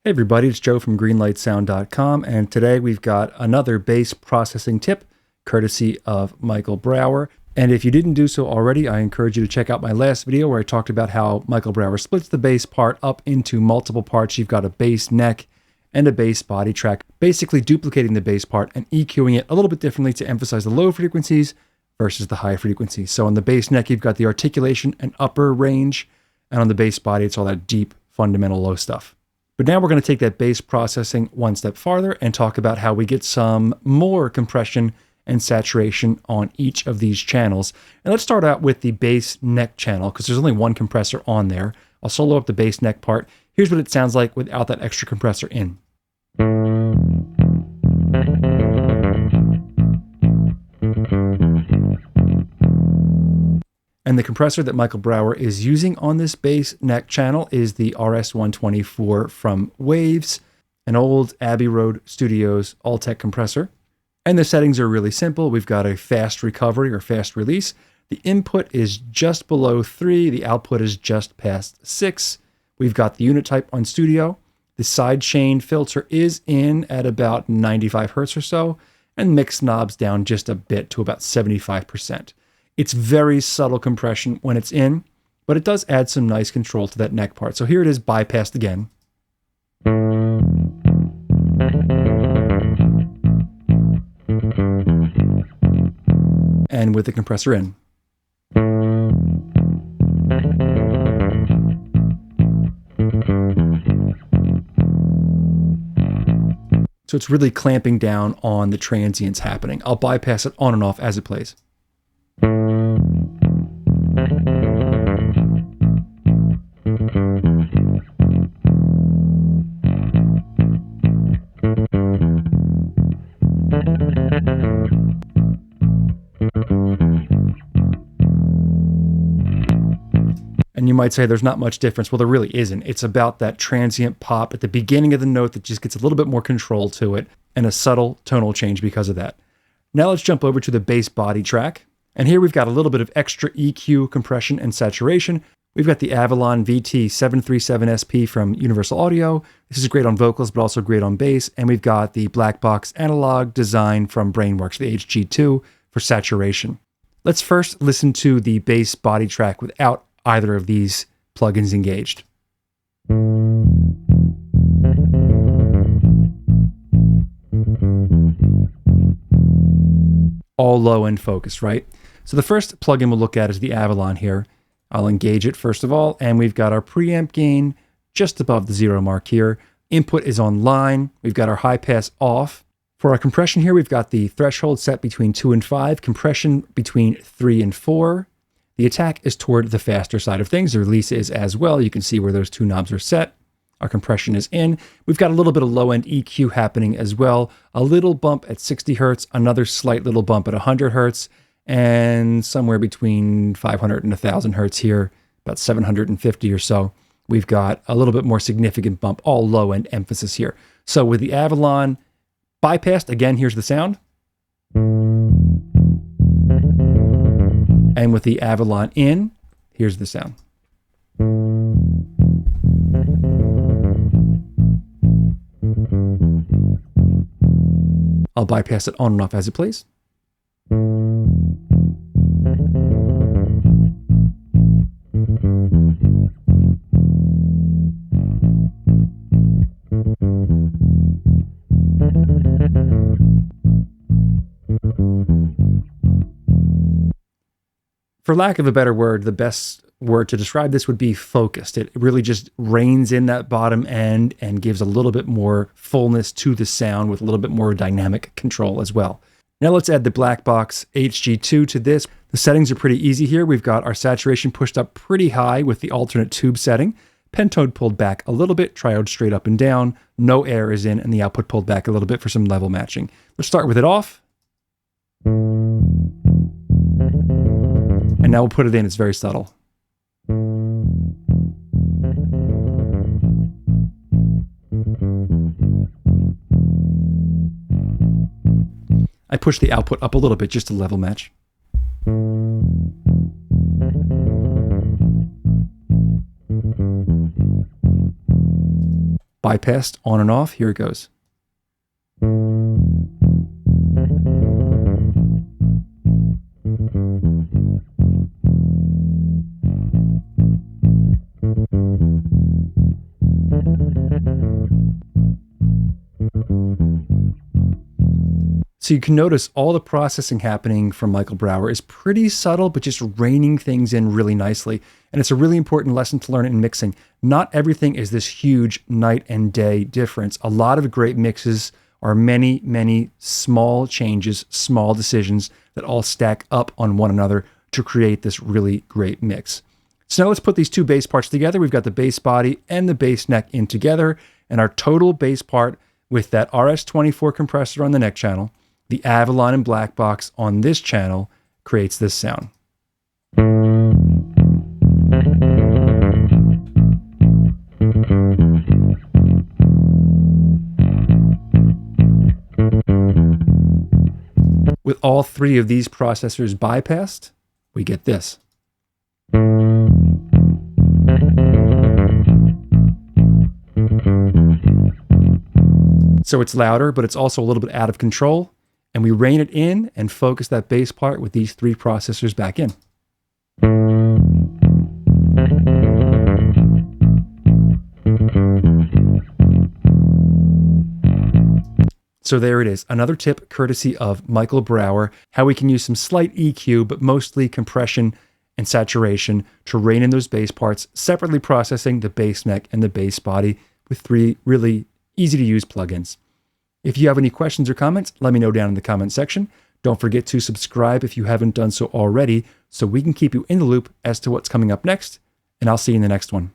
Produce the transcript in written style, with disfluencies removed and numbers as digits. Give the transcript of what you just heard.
Hey everybody, it's Joe from greenlightsound.com, and today we've got another bass processing tip courtesy of Michael Brauer. And if you didn't do so already, I encourage you to check out my last video where I talked about how Michael Brauer splits the bass part up into multiple parts. You've got a bass neck and a bass body track, basically duplicating the bass part and EQing it a little bit differently to emphasize the low frequencies versus the high frequencies. So on the bass neck, you've got the articulation and upper range, and on the bass body, it's all that deep, fundamental low stuff. But now we're going to take that bass processing one step farther and talk about how we get some more compression and saturation on each of these channels. And let's start out with the bass neck channel because there's only one compressor on there. I'll solo up the bass neck part. Here's what it sounds like without that extra compressor in. And the compressor that Michael Brauer is using on this bass neck channel is the RS-124 from Waves, an old Abbey Road Studios all-tech compressor. And the settings are really simple. We've got a fast recovery or fast release. The input is just below 3. The output is just past 6. We've got the unit type on Studio. The side chain filter is in at about 95 hertz or so, and mix knobs down just a bit to about 75%. It's very subtle compression when it's in, but it does add some nice control to that neck part. So here it is bypassed again. And with the compressor in. So it's really clamping down on the transients happening. I'll bypass it on and off as it plays. And you might say there's not much difference. Well, there really isn't. It's about that transient pop at the beginning of the note that just gets a little bit more control to it and a subtle tonal change because of that. Now let's jump over to the bass body track. And here we've got a little bit of extra EQ, compression, and saturation. We've got the Avalon VT737SP from Universal Audio. This is great on vocals, but also great on bass. And we've got the black box analog design from Brainworks, the HG2, for saturation. Let's first listen to the bass body track without either of these plugins engaged. All low end focus, right? So the first plugin we'll look at is the Avalon here. I'll engage it first of all, and we've got our preamp gain just above the 0 mark here. Input is on line. We've got our high pass off. For our compression here, we've got the threshold set between 2 and 5, compression between 3 and 4. The attack is toward the faster side of things. The release is as well. You can see where those two knobs are set. Our compression is in. We've got a little bit of low-end EQ happening as well. A little bump at 60 hertz, another slight little bump at 100 hertz, and somewhere between 500 and 1,000 hertz here, about 750 or so. We've got a little bit more significant bump, all low-end emphasis here. So with the Avalon bypassed, again, here's the sound. And with the Avalon in, here's the sound. I'll bypass it on and off as it plays. For lack of a better word, the best word to describe this would be focused. It really just reins in that bottom end and gives a little bit more fullness to the sound with a little bit more dynamic control as well. Now let's add the black box HG2 to this. The settings are pretty easy here. We've got our saturation pushed up pretty high with the alternate tube setting. Pentode pulled back a little bit, triode straight up and down. No air is in, and the output pulled back a little bit for some level matching. Let's start with it off. And now we'll put it in. It's very subtle. I push the output up a little bit just to level match. bypassed on and off. Here it goes. So you can notice all the processing happening from Michael Brauer is pretty subtle, but just reining things in really nicely. And it's a really important lesson to learn in mixing. Not everything is this huge night and day difference. A lot of great mixes are many, many small changes, small decisions that all stack up on one another to create this really great mix. So now let's put these two bass parts together. We've got the bass body and the bass neck in together, and our total bass part with that RS-24 compressor on the neck channel, the Avalon and Black Box on this channel creates this sound. With all three of these processors bypassed, we get this. So it's louder, but it's also a little bit out of control. And we rein it in and focus that bass part with these three processors back in. So there it is, another tip courtesy of Michael Brauer, how we can use some slight EQ, but mostly compression and saturation to rein in those bass parts, separately processing the bass neck and the bass body with three really easy to use plugins. If you have any questions or comments, let me know down in the comment section. Don't forget to subscribe if you haven't done so already, so we can keep you in the loop as to what's coming up next, and I'll see you in the next one.